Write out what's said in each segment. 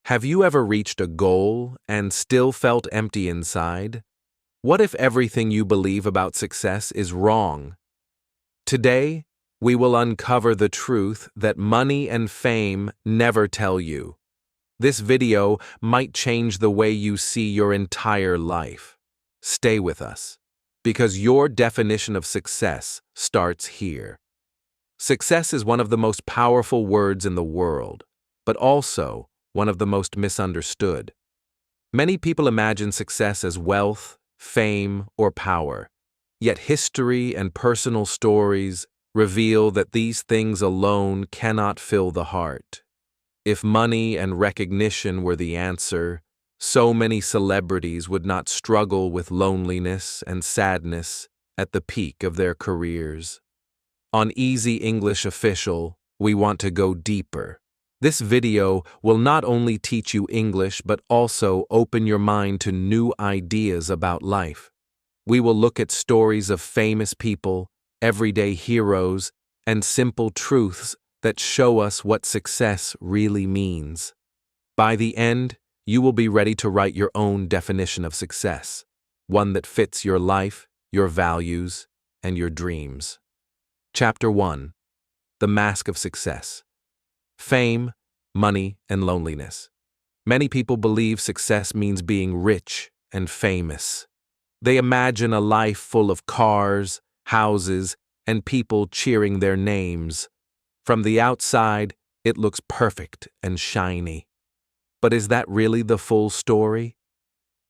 Have you ever reached a goal and still felt empty inside? What if everything you believe about success is wrong? Today, we will uncover the truth that money and fame never tell you. This video might change the way you see your entire life. Stay with us, because your definition of success starts here. Success is one of the most powerful words in the world, but also one of the most misunderstood. Many people imagine success as wealth, fame, or power, yet history and personal stories reveal that these things alone cannot fill the heart. If money and recognition were the answer, so many celebrities would not struggle with loneliness and sadness at the peak of their careers. On Easy English Official, we want to go deeper. This video will not only teach you English but also open your mind to new ideas about life. We will look at stories of famous people, everyday heroes, and simple truths that show us what success really means. By the end, you will be ready to write your own definition of success, one that fits your life, your values, and your dreams. Chapter 1. The Mask of Success. Fame, money, and loneliness. Many people believe success means being rich and famous. They imagine a life full of cars, houses, and people cheering their names. From the outside, it looks perfect and shiny. But is that really the full story?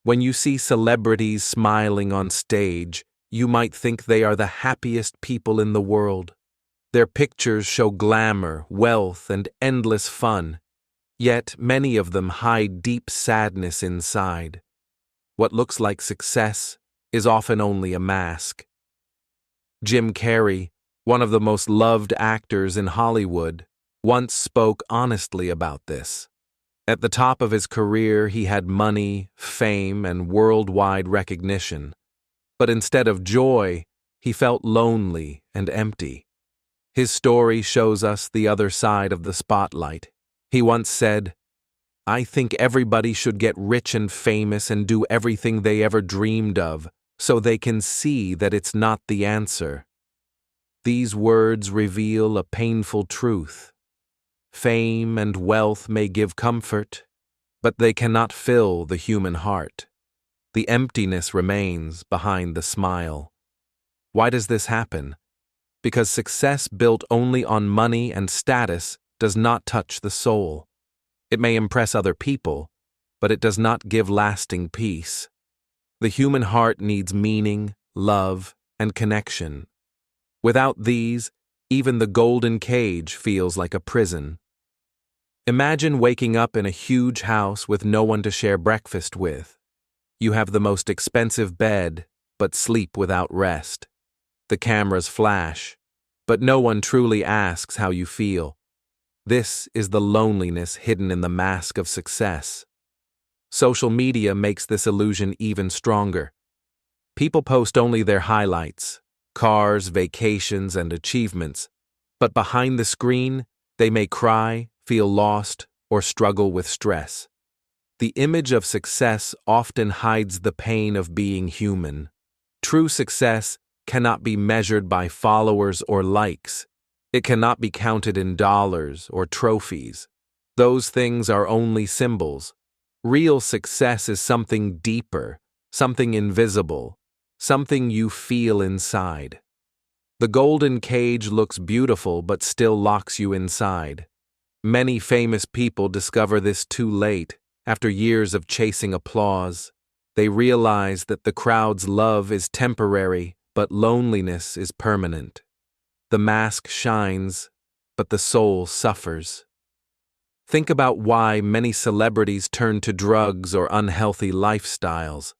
When you see celebrities smiling on stage, you might think they are the happiest people in the world. Their pictures show glamour, wealth, and endless fun. Yet many of them hide deep sadness inside. What looks like success is often only a mask. Jim Carrey, one of the most loved actors in Hollywood, once spoke honestly about this. At the top of his career, he had money, fame, and worldwide recognition. But instead of joy, he felt lonely and empty. His story shows us the other side of the spotlight. He once said, "I think everybody should get rich and famous and do everything they ever dreamed of, so they can see that it's not the answer." These words reveal a painful truth. Fame and wealth may give comfort, but they cannot fill the human heart. The emptiness remains behind the smile. Why does this happen? Because success built only on money and status does not touch the soul. It may impress other people, but it does not give lasting peace. The human heart needs meaning, love, and connection. Without these, even the golden cage feels like a prison. Imagine waking up in a huge house with no one to share breakfast with. You have the most expensive bed, but sleep without rest. The cameras flash, but no one truly asks how you feel. This is the loneliness hidden in the mask of success. Social media makes this illusion even stronger. People post only their highlights, cars, vacations, and achievements, but behind the screen, they may cry, feel lost, or struggle with stress. The image of success often hides the pain of being human. True success cannot be measured by followers or likes. It cannot be counted in dollars or trophies. Those things are only symbols. Real success is something deeper, something invisible, something you feel inside. The golden cage looks beautiful but still locks you inside. Many famous people discover this too late. After years of chasing applause, they realize that the crowd's love is temporary, but loneliness is permanent. The mask shines, but the soul suffers. Think about why many celebrities turn to drugs or unhealthy lifestyles.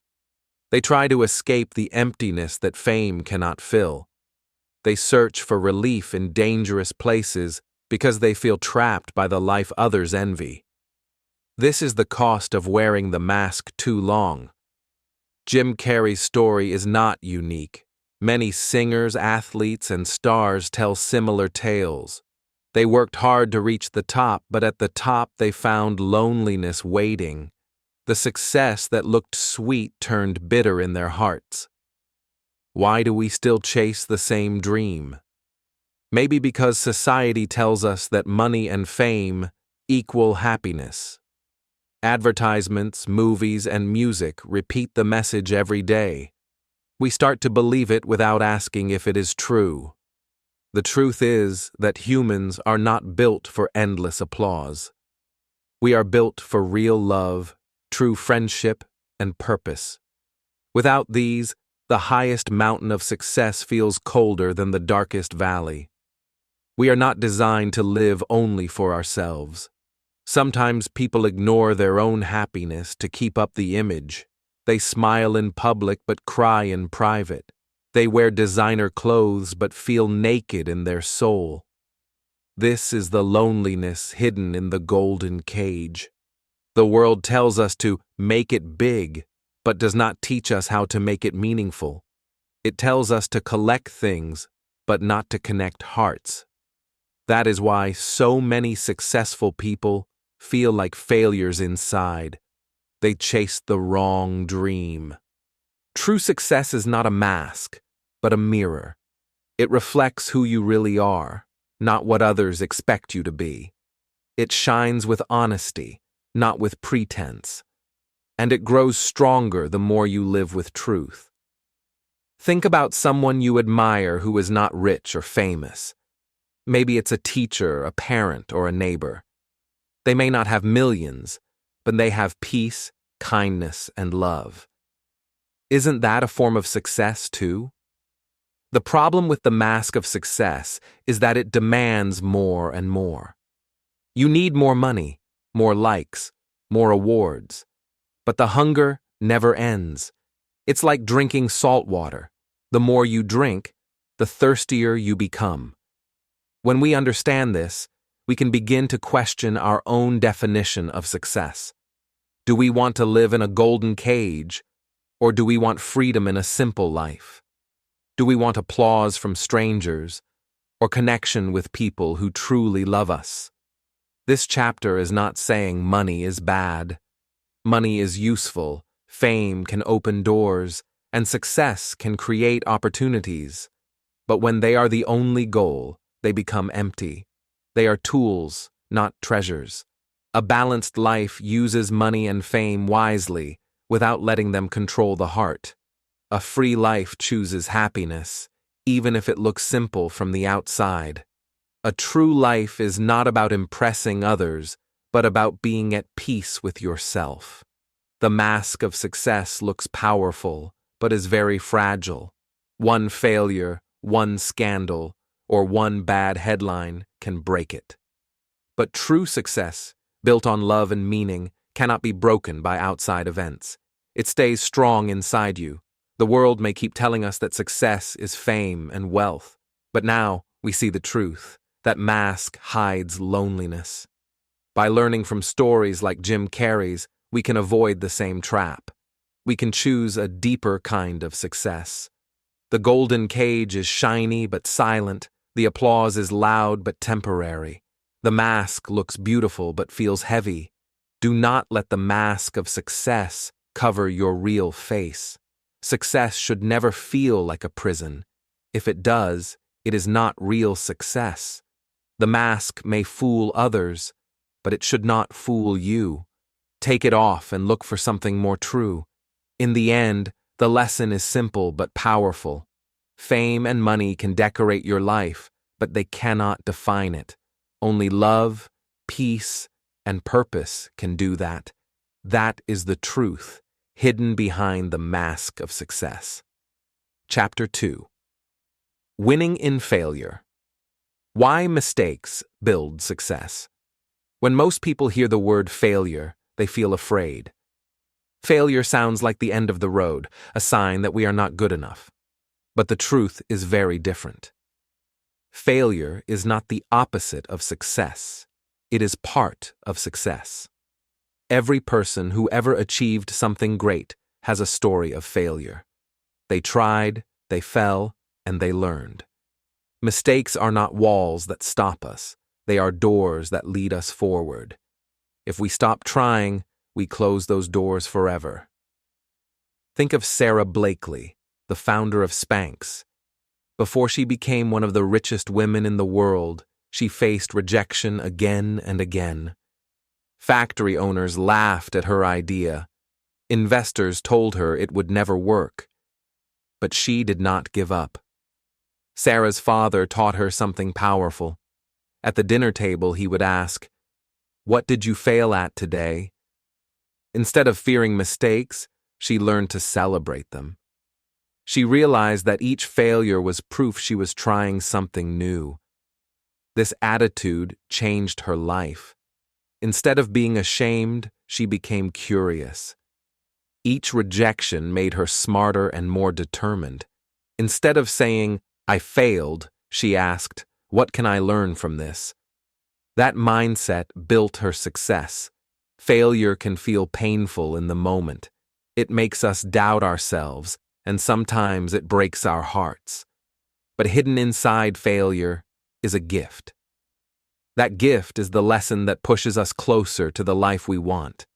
They try to escape the emptiness that fame cannot fill. They search for relief in dangerous places because they feel trapped by the life others envy. This is the cost of wearing the mask too long. Jim Carrey's story is not unique. Many singers, athletes, and stars tell similar tales. They worked hard to reach the top, but at the top they found loneliness waiting. The success that looked sweet turned bitter in their hearts. Why do we still chase the same dream? Maybe because society tells us that money and fame equal happiness. Advertisements, movies, and music repeat the message every day. We start to believe it without asking if it is true. The truth is that humans are not built for endless applause. We are built for real love, true friendship, and purpose. Without these, the highest mountain of success feels colder than the darkest valley. We are not designed to live only for ourselves. Sometimes people ignore their own happiness to keep up the image. They smile in public but cry in private. They wear designer clothes but feel naked in their soul. This is the loneliness hidden in the golden cage. The world tells us to make it big, but does not teach us how to make it meaningful. It tells us to collect things, but not to connect hearts. That is why so many successful people feel like failures inside. They chase the wrong dream. True success is not a mask, but a mirror. It reflects who you really are, not what others expect you to be. It shines with honesty, not with pretense. And it grows stronger the more you live with truth. Think about someone you admire who is not rich or famous. Maybe it's a teacher, a parent, or a neighbor. They may not have millions, but they have peace, kindness, and love. Isn't that a form of success too? The problem with the mask of success is that it demands more and more. You need more money, more likes, more awards. But the hunger never ends. It's like drinking salt water. The more you drink, the thirstier you become. When we understand this, we can begin to question our own definition of success. Do we want to live in a golden cage, or do we want freedom in a simple life? Do we want applause from strangers, or connection with people who truly love us? This chapter is not saying money is bad. Money is useful, fame can open doors, and success can create opportunities. But when they are the only goal, they become empty. They are tools, not treasures. A balanced life uses money and fame wisely, without letting them control the heart. A free life chooses happiness, even if it looks simple from the outside. A true life is not about impressing others, but about being at peace with yourself. The mask of success looks powerful, but is very fragile. One failure, one scandal, or one bad headline can break it. But true success, built on love and meaning, cannot be broken by outside events. It stays strong inside you. The world may keep telling us that success is fame and wealth, but now we see the truth. That mask hides loneliness. By learning from stories like Jim Carrey's, we can avoid the same trap. We can choose a deeper kind of success. The golden cage is shiny but silent. The applause is loud but temporary. The mask looks beautiful but feels heavy. Do not let the mask of success cover your real face. Success should never feel like a prison. If it does, it is not real success. The mask may fool others, but it should not fool you. Take it off and look for something more true. In the end, the lesson is simple but powerful. Fame and money can decorate your life, but they cannot define it. Only love, peace, and purpose can do that. That is the truth, hidden behind the mask of success. Chapter 2. Winning in Failure. Why mistakes build success. When most people hear the word failure, they feel afraid. Failure sounds like the end of the road, a sign that we are not good enough. But the truth is very different. Failure is not the opposite of success. It is part of success. Every person who ever achieved something great has a story of failure. They tried, they fell, and they learned. Mistakes are not walls that stop us. They are doors that lead us forward. If we stop trying, we close those doors forever. Think of Sara Blakely, the founder of Spanx. Before she became one of the richest women in the world, she faced rejection again and again. Factory owners laughed at her idea. Investors told her it would never work. But she did not give up. Sarah's father taught her something powerful. At the dinner table, he would ask, "What did you fail at today?" Instead of fearing mistakes, she learned to celebrate them. She realized that each failure was proof she was trying something new. This attitude changed her life. Instead of being ashamed, she became curious. Each rejection made her smarter and more determined. Instead of saying, "I failed," she asked, "What can I learn from this?" That mindset built her success. Failure can feel painful in the moment. It makes us doubt ourselves, and sometimes it breaks our hearts. But hidden inside failure is a gift. That gift is the lesson that pushes us closer to the life we want.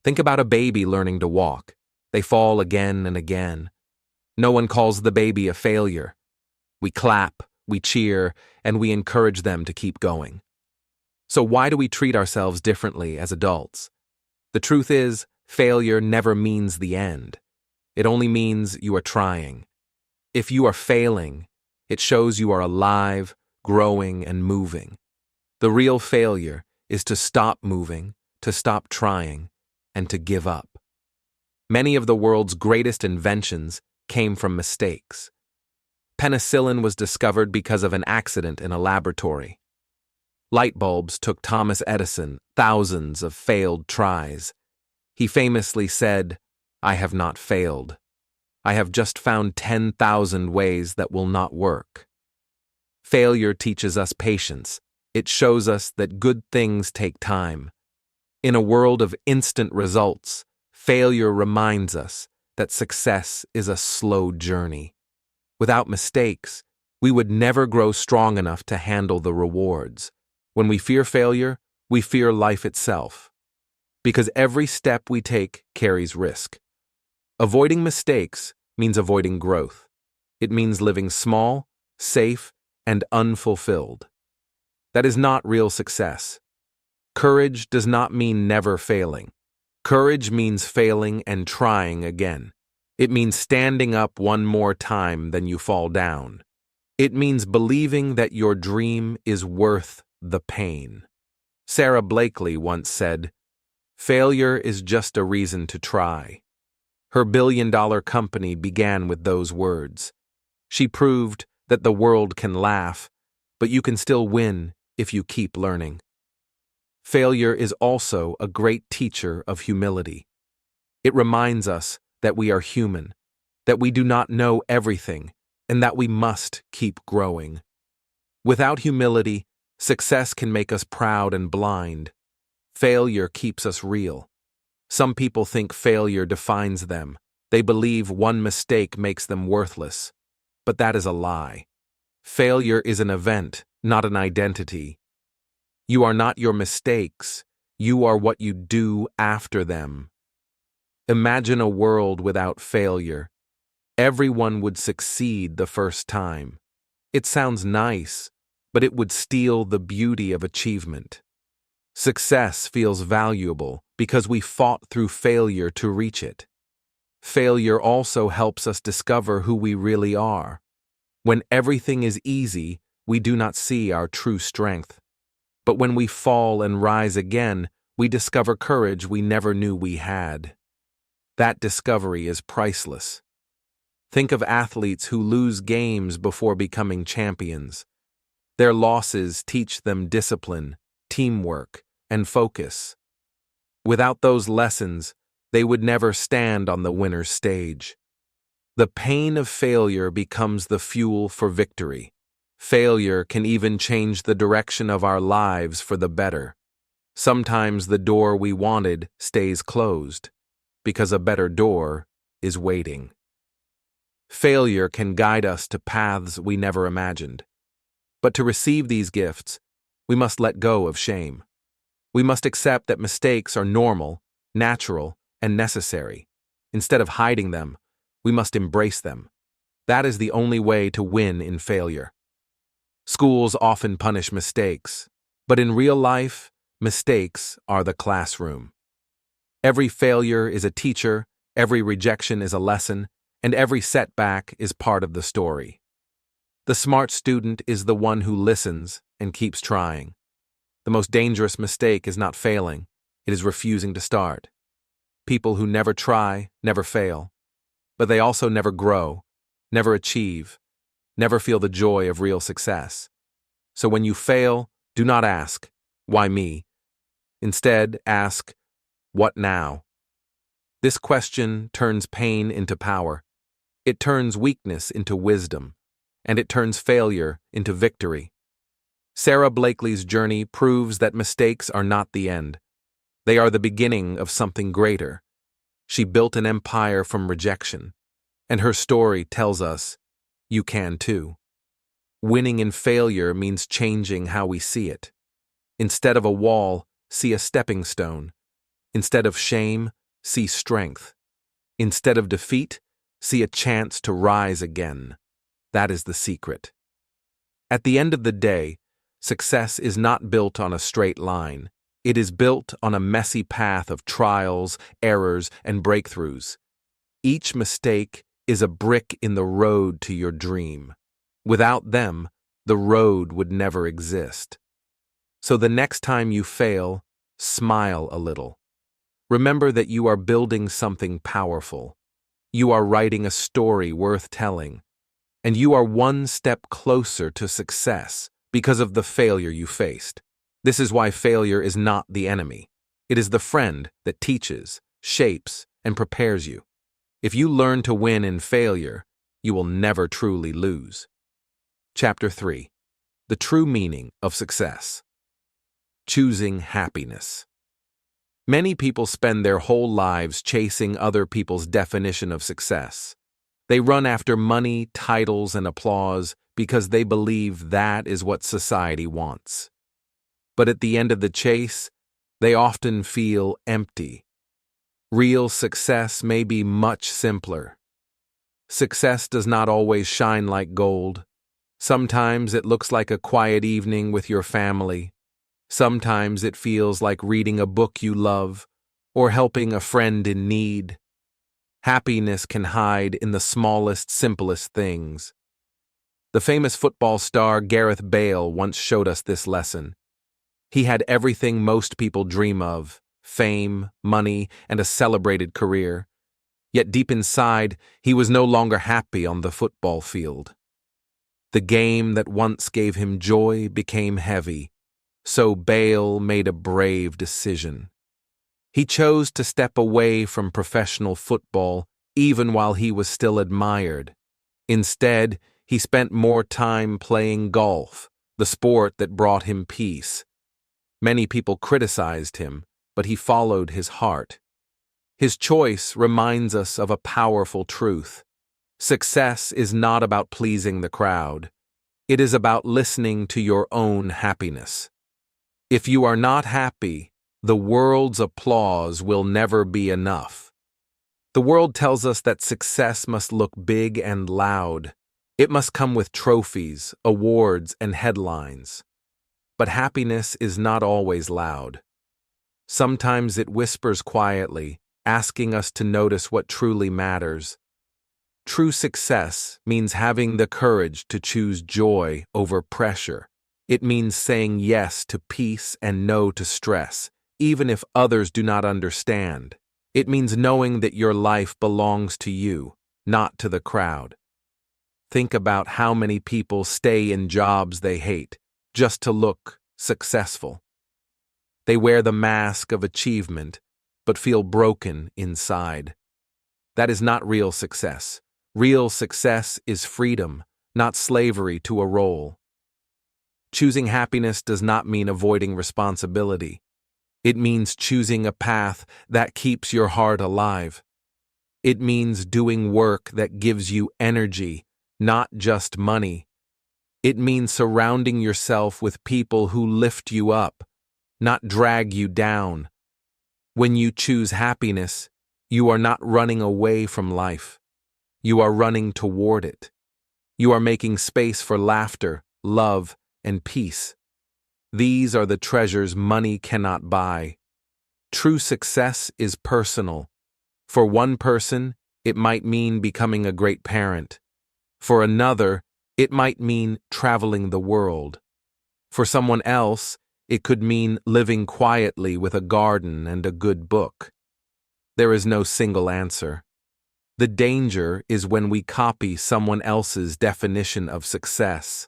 Think about a baby learning to walk. They fall again and again. No one calls the baby a failure. We clap, we cheer, and we encourage them to keep going. So why do we treat ourselves differently as adults? The truth is, failure never means the end. It only means you are trying. If you are failing, it shows you are alive, growing, and moving. The real failure is to stop moving, to stop trying, and to give up. Many of the world's greatest inventions came from mistakes. Penicillin was discovered because of an accident in a laboratory. Light bulbs took Thomas Edison thousands of failed tries. He famously said, "I have not failed. I have just found 10,000 ways that will not work." Failure teaches us patience. It shows us that good things take time. In a world of instant results, failure reminds us that success is a slow journey. Without mistakes, we would never grow strong enough to handle the rewards. When we fear failure, we fear life itself. Because every step we take carries risk. Avoiding mistakes means avoiding growth. It means living small, safe, and unfulfilled. That is not real success. Courage does not mean never failing. Courage means failing and trying again. It means standing up one more time than you fall down. It means believing that your dream is worth the pain. Sara Blakely once said, "Failure is just a reason to try." Her billion-dollar company began with those words. She proved that the world can laugh, but you can still win if you keep learning. Failure is also a great teacher of humility. It reminds us that we are human, that we do not know everything, and that we must keep growing. Without humility, success can make us proud and blind. Failure keeps us real. Some people think failure defines them. They believe one mistake makes them worthless. But that is a lie. Failure is an event, not an identity. You are not your mistakes. You are what you do after them. Imagine a world without failure. Everyone would succeed the first time. It sounds nice, but it would steal the beauty of achievement. Success feels valuable because we fought through failure to reach it. Failure also helps us discover who we really are. When everything is easy, we do not see our true strength. But when we fall and rise again, we discover courage we never knew we had. That discovery is priceless. Think of athletes who lose games before becoming champions. Their losses teach them discipline, teamwork, and focus. Without those lessons, they would never stand on the winner's stage. The pain of failure becomes the fuel for victory. Failure can even change the direction of our lives for the better. Sometimes the door we wanted stays closed, because a better door is waiting. Failure can guide us to paths we never imagined. But to receive these gifts, We must let go of shame. We must accept that mistakes are normal, natural, and necessary. Instead of hiding them, we must embrace them. That is the only way to win in failure. Schools often punish mistakes, but in real life, mistakes are the classroom. Every failure is a teacher, every rejection is a lesson, and every setback is part of the story. The smart student is the one who listens and keeps trying. The most dangerous mistake is not failing, it is refusing to start. People who never try never fail, but they also never grow, never achieve, never feel the joy of real success. So when you fail, do not ask, "Why me?" Instead, ask, "What now?" This question turns pain into power. It turns weakness into wisdom, and it turns failure into victory. Sara Blakely's journey proves that mistakes are not the end. They are the beginning of something greater. She built an empire from rejection, and her story tells us, you can too. Winning in failure means changing how we see it. Instead of a wall, see a stepping stone. Instead of shame, see strength. Instead of defeat, see a chance to rise again. That is the secret. At the end of the day, success is not built on a straight line. It is built on a messy path of trials, errors, and breakthroughs. Each mistake is a brick in the road to your dream. Without them, the road would never exist. So the next time you fail, smile a little. Remember that you are building something powerful. You are writing a story worth telling. And you are one step closer to success because of the failure you faced. This is why failure is not the enemy. It is the friend that teaches, shapes, and prepares you. If you learn to win in failure, you will never truly lose. Chapter 3. The True Meaning of Success. Choosing happiness. Many people spend their whole lives chasing other people's definition of success. They run after money, titles, and applause because they believe that is what society wants. But at the end of the chase, they often feel empty. Real success may be much simpler. Success does not always shine like gold. Sometimes it looks like a quiet evening with your family. Sometimes it feels like reading a book you love or helping a friend in need. Happiness can hide in the smallest, simplest things. The famous football star Gareth Bale once showed us this lesson. He had everything most people dream of: fame, money, and a celebrated career. Yet deep inside, he was no longer happy on the football field. The game that once gave him joy became heavy, so Bale made a brave decision. He chose to step away from professional football even while he was still admired. Instead, he spent more time playing golf, the sport that brought him peace. Many people criticized him, but he followed his heart. His choice reminds us of a powerful truth. Success is not about pleasing the crowd. It is about listening to your own happiness. If you are not happy, the world's applause will never be enough. The world tells us that success must look big and loud. It must come with trophies, awards, and headlines. But happiness is not always loud. Sometimes it whispers quietly, asking us to notice what truly matters. True success means having the courage to choose joy over pressure. It means saying yes to peace and no to stress, even if others do not understand. It means knowing that your life belongs to you, not to the crowd. Think about how many people stay in jobs they hate just to look successful. They wear the mask of achievement, but feel broken inside. That is not real success. Real success is freedom, not slavery to a role. Choosing happiness does not mean avoiding responsibility. It means choosing a path that keeps your heart alive. It means doing work that gives you energy, not just money. It means surrounding yourself with people who lift you up, not drag you down. When you choose happiness, you are not running away from life. You are running toward it. You are making space for laughter, love, and peace. These are the treasures money cannot buy. True success is personal. For one person, it might mean becoming a great parent. For another, it might mean traveling the world. For someone else, it could mean living quietly with a garden and a good book. There is no single answer. The danger is when we copy someone else's definition of success.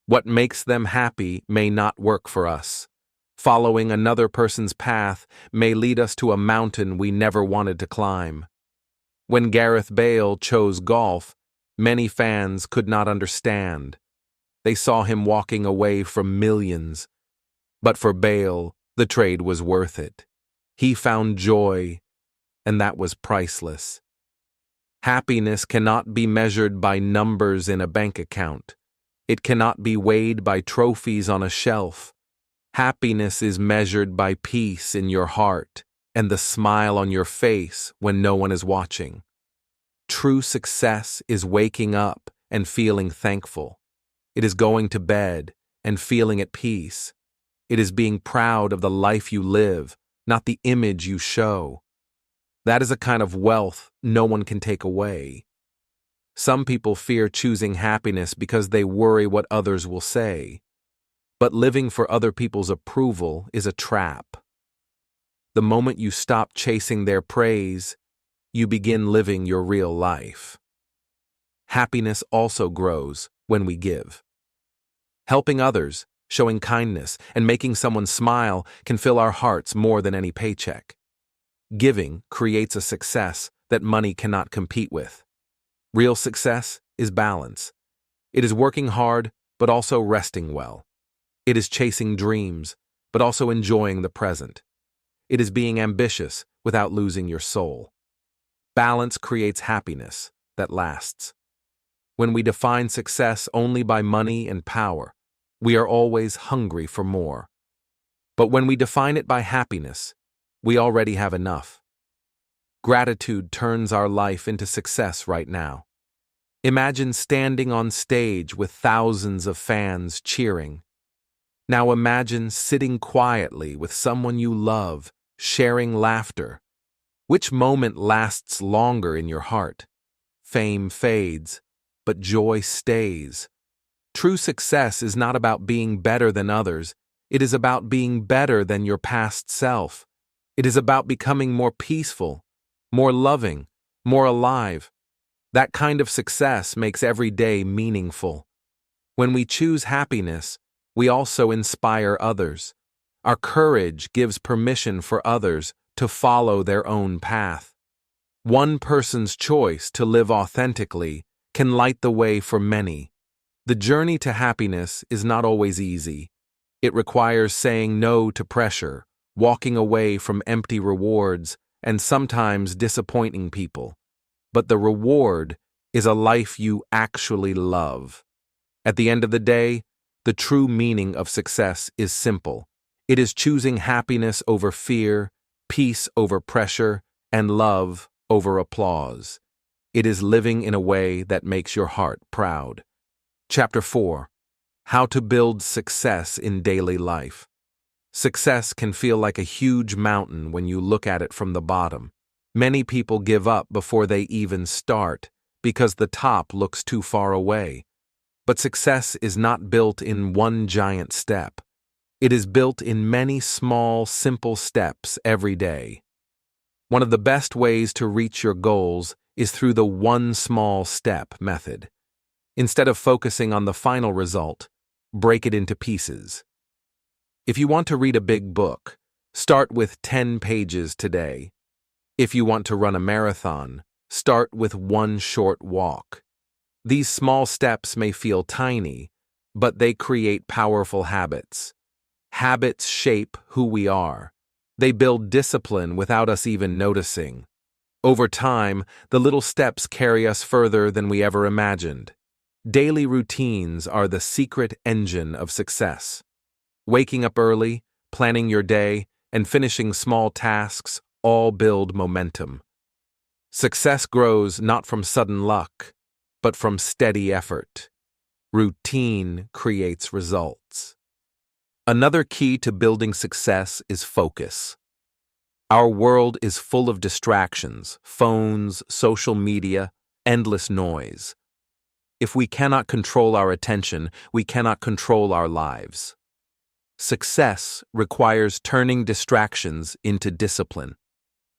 What makes them happy may not work for us. Following another person's path may lead us to a mountain we never wanted to climb. When Gareth Bale chose golf, many fans could not understand. They saw him walking away from millions. But for Bale, the trade was worth it. He found joy, and that was priceless. Happiness cannot be measured by numbers in a bank account. It cannot be weighed by trophies on a shelf. Happiness is measured by peace in your heart and the smile on your face when no one is watching. True success is waking up and feeling thankful. It is going to bed and feeling at peace. It is being proud of the life you live, not the image you show. That is a kind of wealth no one can take away. Some people fear choosing happiness because they worry what others will say. But living for other people's approval is a trap. The moment you stop chasing their praise, you begin living your real life. Happiness also grows when we give. Helping others, showing kindness, and making someone smile can fill our hearts more than any paycheck. Giving creates a success that money cannot compete with. Real success is balance. It is working hard, but also resting well. It is chasing dreams, but also enjoying the present. It is being ambitious without losing your soul. Balance creates happiness that lasts. When we define success only by money and power, we are always hungry for more. But when we define it by happiness, we already have enough. Gratitude turns our life into success right now. Imagine standing on stage with thousands of fans cheering. Now imagine sitting quietly with someone you love, sharing laughter. Which moment lasts longer in your heart? Fame fades, but joy stays. True success is not about being better than others. It is about being better than your past self. It is about becoming more peaceful, more loving, more alive. That kind of success makes every day meaningful. When we choose happiness, we also inspire others. Our courage gives permission for others to follow their own path. One person's choice to live authentically can light the way for many. The journey to happiness is not always easy. It requires saying no to pressure, walking away from empty rewards, and sometimes disappointing people. But the reward is a life you actually love. At the end of the day, the true meaning of success is simple. It is choosing happiness over fear, peace over pressure, and love over applause. It is living in a way that makes your heart proud. Chapter 4. How to build success in daily life. Success can feel like a huge mountain when you look at it from the bottom. Many people give up before they even start because the top looks too far away. But success is not built in one giant step. It is built in many small, simple steps every day. One of the best ways to reach your goals is through the one small step method. Instead of focusing on the final result, break it into pieces. If you want to read a big book, start with 10 pages today. If you want to run a marathon, start with one short walk. These small steps may feel tiny, but they create powerful habits. Habits shape who we are. They build discipline without us even noticing. Over time, the little steps carry us further than we ever imagined. Daily routines are the secret engine of success. Waking up early, planning your day, and finishing small tasks all build momentum. Success grows not from sudden luck, but from steady effort. Routine creates results. Another key to building success is focus. Our world is full of distractions, phones, social media, endless noise. If we cannot control our attention, we cannot control our lives. Success requires turning distractions into discipline.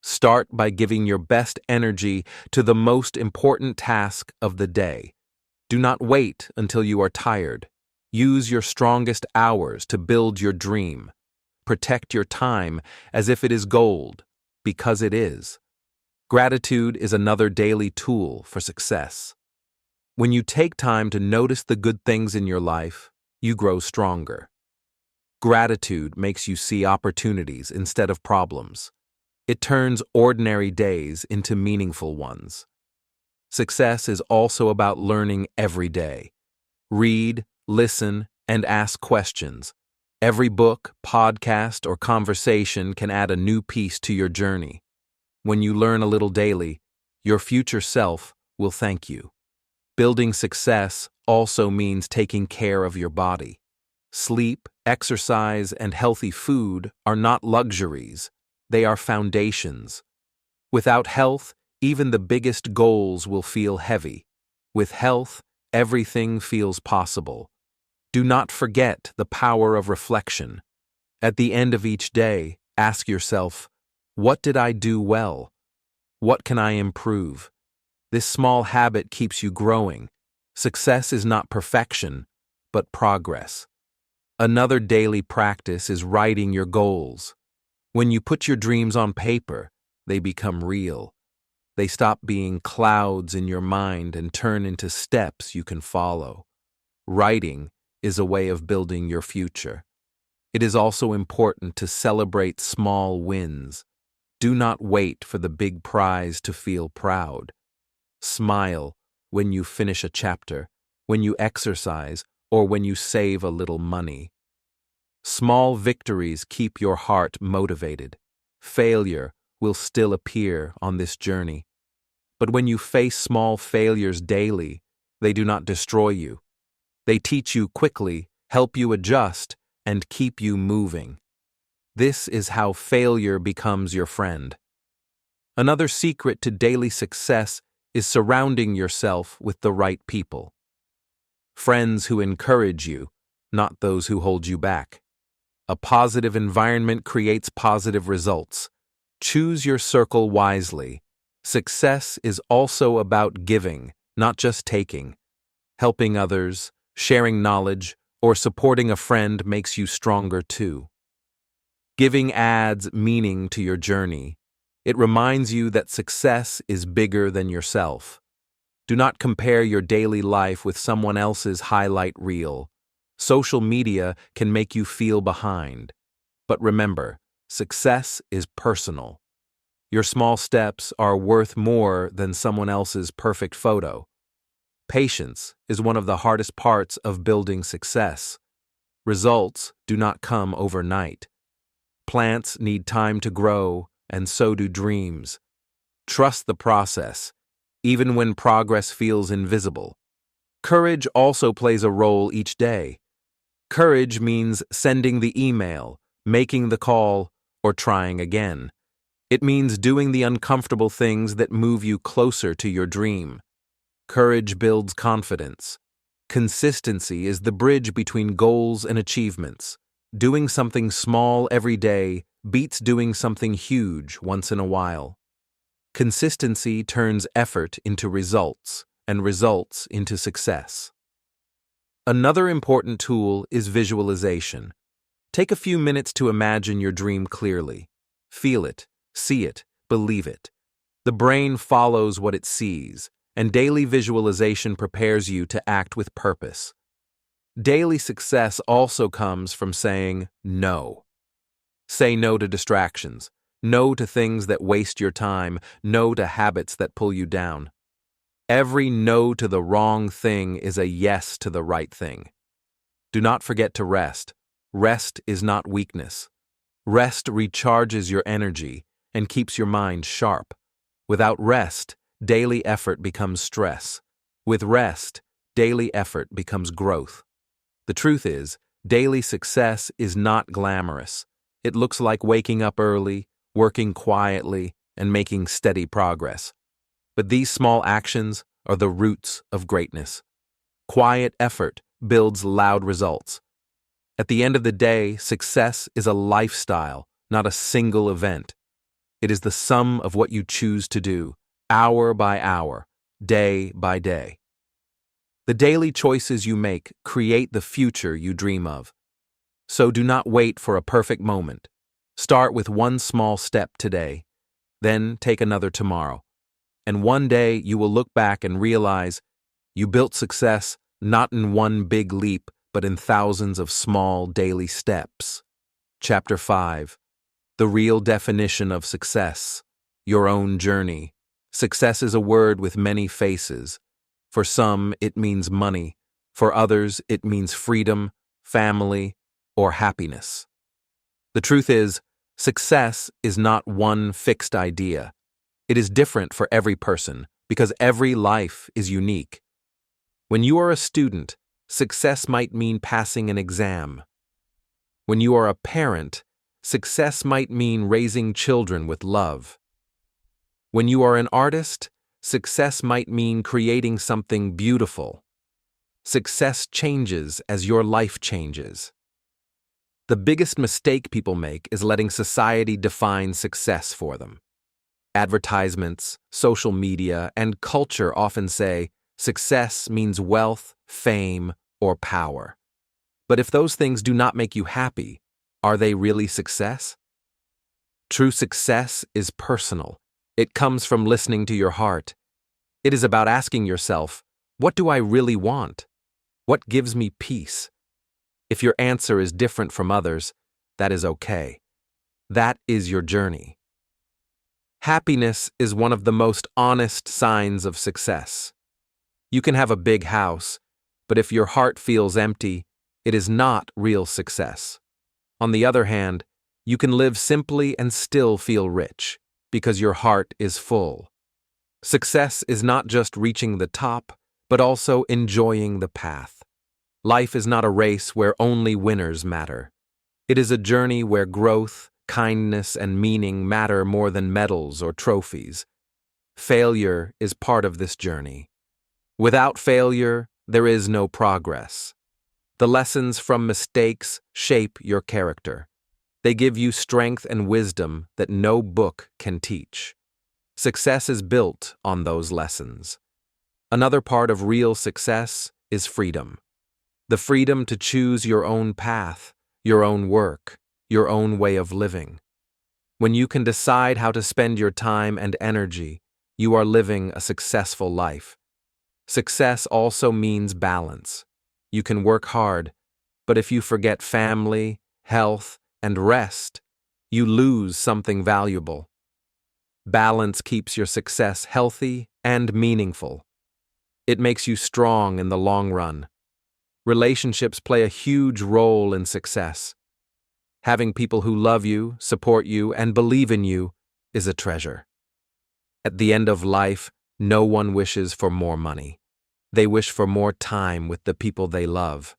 Start by giving your best energy to the most important task of the day. Do not wait until you are tired. Use your strongest hours to build your dream. Protect your time as if it is gold, because it is. Gratitude is another daily tool for success. When you take time to notice the good things in your life, you grow stronger. Gratitude makes you see opportunities instead of problems. It turns ordinary days into meaningful ones. Success is also about learning every day. Read, listen, and ask questions. Every book, podcast, or conversation can add a new piece to your journey. When you learn a little daily, your future self will thank you. Building success also means taking care of your body. Sleep, exercise, and healthy food are not luxuries. They are foundations. Without health, even the biggest goals will feel heavy. With health, everything feels possible. Do not forget the power of reflection. At the end of each day, ask yourself, what did I do well? What can I improve? This small habit keeps you growing. Success is not perfection, but progress. Another daily practice is writing your goals. When you put your dreams on paper, they become real. They stop being clouds in your mind and turn into steps you can follow. Writing is a way of building your future. It is also important to celebrate small wins. Do not wait for the big prize to feel proud. Smile when you finish a chapter, when you exercise, or when you save a little money. Small victories keep your heart motivated. Failure will still appear on this journey. But when you face small failures daily, they do not destroy you. They teach you quickly, help you adjust, and keep you moving. This is how failure becomes your friend. Another secret to daily success is surrounding yourself with the right people. Friends who encourage you, not those who hold you back. A positive environment creates positive results. Choose your circle wisely. Success is also about giving, not just taking. Helping others, sharing knowledge, or supporting a friend makes you stronger too. Giving adds meaning to your journey. It reminds you that success is bigger than yourself. Do not compare your daily life with someone else's highlight reel. Social media can make you feel behind. But remember, success is personal. Your small steps are worth more than someone else's perfect photo. Patience is one of the hardest parts of building success. Results do not come overnight. Plants need time to grow, and so do dreams. Trust the process, even when progress feels invisible. Courage also plays a role each day. Courage means sending the email, making the call, or trying again. It means doing the uncomfortable things that move you closer to your dream. Courage builds confidence. Consistency is the bridge between goals and achievements. Doing something small every day beats doing something huge once in a while. Consistency turns effort into results, and results into success. Another important tool is visualization. Take a few minutes to imagine your dream clearly. Feel it, see it, believe it. The brain follows what it sees, and daily visualization prepares you to act with purpose. Daily success also comes from saying no. Say no to distractions, no to things that waste your time, no to habits that pull you down. Every no to the wrong thing is a yes to the right thing. Do not forget to rest. Rest is not weakness. Rest recharges your energy and keeps your mind sharp. Without rest, daily effort becomes stress. With rest, daily effort becomes growth. The truth is, daily success is not glamorous. It looks like waking up early, working quietly, and making steady progress. But these small actions are the roots of greatness. Quiet effort builds loud results. At the end of the day, success is a lifestyle, not a single event. It is the sum of what you choose to do, hour by hour, day by day. The daily choices you make create the future you dream of. So do not wait for a perfect moment. Start with one small step today, then take another tomorrow. And one day you will look back and realize you built success not in one big leap, but in thousands of small daily steps. Chapter 5. The real definition of success. Your own journey. Success is a word with many faces. For some, it means money. For others, it means freedom, family, or happiness. The truth is, success is not one fixed idea. It is different for every person because every life is unique. When you are a student, success might mean passing an exam. When you are a parent, success might mean raising children with love. When you are an artist, success might mean creating something beautiful. Success changes as your life changes. The biggest mistake people make is letting society define success for them. Advertisements, social media, and culture often say success means wealth, fame, or power. But if those things do not make you happy, are they really success? True success is personal. It comes from listening to your heart. It is about asking yourself, what do I really want? What gives me peace? If your answer is different from others, that is okay. That is your journey. Happiness is one of the most honest signs of success. You can have a big house, but if your heart feels empty, it is not real success. On the other hand, you can live simply and still feel rich, because your heart is full. Success is not just reaching the top, but also enjoying the path. Life is not a race where only winners matter. It is a journey where growth, kindness, and meaning matter more than medals or trophies. Failure is part of this journey. Without failure, there is no progress. The lessons from mistakes shape your character. They give you strength and wisdom that no book can teach. Success is built on those lessons. Another part of real success is freedom. The freedom to choose your own path, your own work, your own way of living. When you can decide how to spend your time and energy, you are living a successful life. Success also means balance. You can work hard, but if you forget family, health, and rest, you lose something valuable. Balance keeps your success healthy and meaningful. It makes you strong in the long run. Relationships play a huge role in success. Having people who love you, support you, and believe in you is a treasure. At the end of life, no one wishes for more money. They wish for more time with the people they love.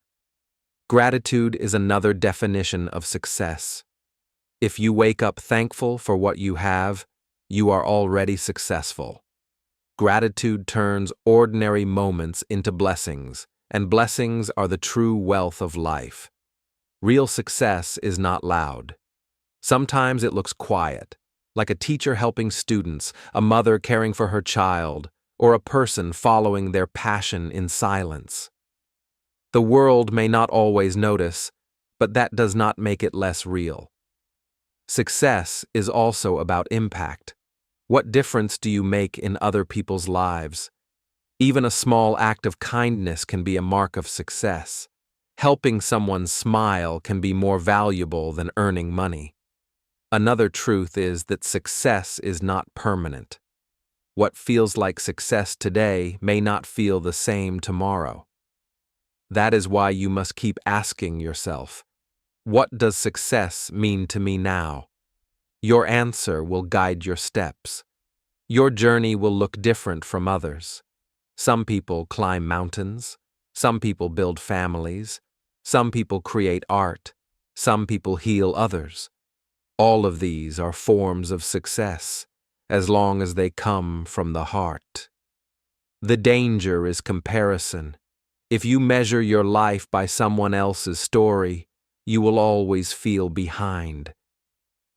Gratitude is another definition of success. If you wake up thankful for what you have, you are already successful. Gratitude turns ordinary moments into blessings, and blessings are the true wealth of life. Real success is not loud. Sometimes it looks quiet, like a teacher helping students, a mother caring for her child, or a person following their passion in silence. The world may not always notice, but that does not make it less real. Success is also about impact. What difference do you make in other people's lives? Even a small act of kindness can be a mark of success. Helping someone smile can be more valuable than earning money. Another truth is that success is not permanent. What feels like success today may not feel the same tomorrow. That is why you must keep asking yourself, what does success mean to me now? Your answer will guide your steps. Your journey will look different from others. Some people climb mountains. Some people build families. Some people create art. Some people heal others. All of these are forms of success, as long as they come from the heart. The danger is comparison. If you measure your life by someone else's story, you will always feel behind.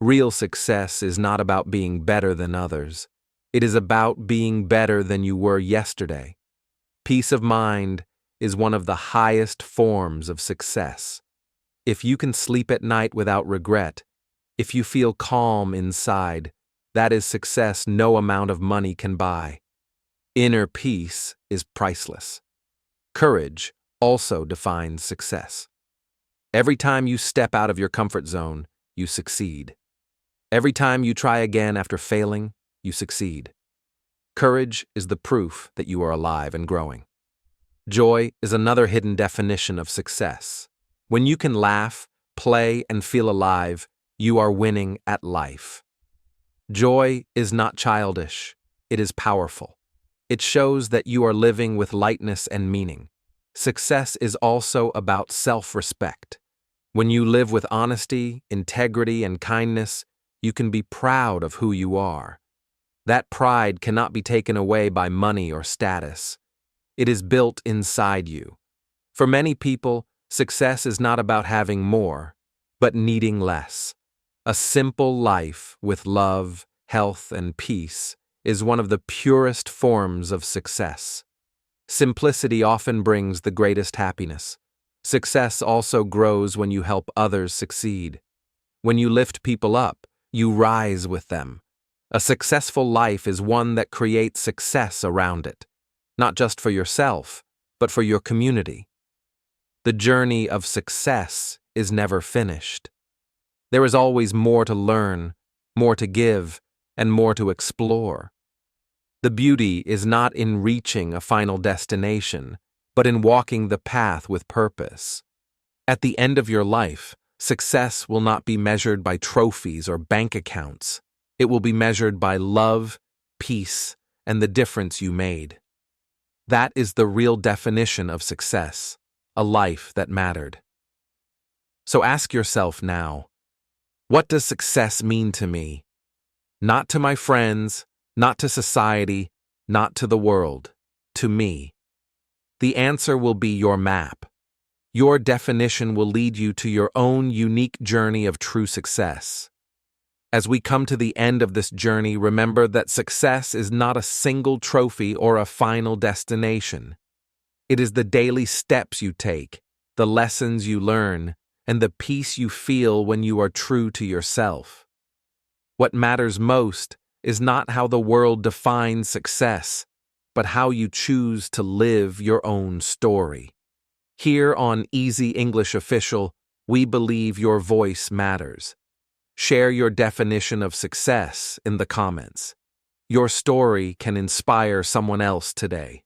Real success is not about being better than others. It is about being better than you were yesterday. Peace of mind is one of the highest forms of success. If you can sleep at night without regret, if you feel calm inside, that is success no amount of money can buy. Inner peace is priceless. Courage also defines success. Every time you step out of your comfort zone, you succeed. Every time you try again after failing, you succeed. Courage is the proof that you are alive and growing. Joy is another hidden definition of success. When you can laugh, play, and feel alive, you are winning at life. Joy is not childish, it is powerful. It shows that you are living with lightness and meaning. Success is also about self-respect. When you live with honesty, integrity, and kindness, you can be proud of who you are. That pride cannot be taken away by money or status. It is built inside you. For many people, success is not about having more, but needing less. A simple life with love, health, and peace is one of the purest forms of success. Simplicity often brings the greatest happiness. Success also grows when you help others succeed. When you lift people up, you rise with them. A successful life is one that creates success around it, not just for yourself, but for your community. The journey of success is never finished. There is always more to learn, more to give, and more to explore. The beauty is not in reaching a final destination, but in walking the path with purpose. At the end of your life, success will not be measured by trophies or bank accounts. It will be measured by love, peace, and the difference you made. That is the real definition of success, a life that mattered. So ask yourself now, what does success mean to me? Not to my friends, not to society, not to the world, to me. The answer will be your map. Your definition will lead you to your own unique journey of true success. As we come to the end of this journey, remember that success is not a single trophy or a final destination. It is the daily steps you take, the lessons you learn, and the peace you feel when you are true to yourself. What matters most is not how the world defines success, but how you choose to live your own story. Here on Easy English Official, we believe your voice matters. Share your definition of success in the comments. Your story can inspire someone else today.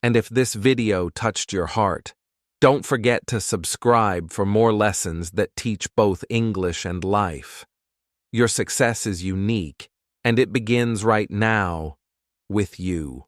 And if this video touched your heart, don't forget to subscribe for more lessons that teach both English and life. Your success is unique, and it begins right now with you.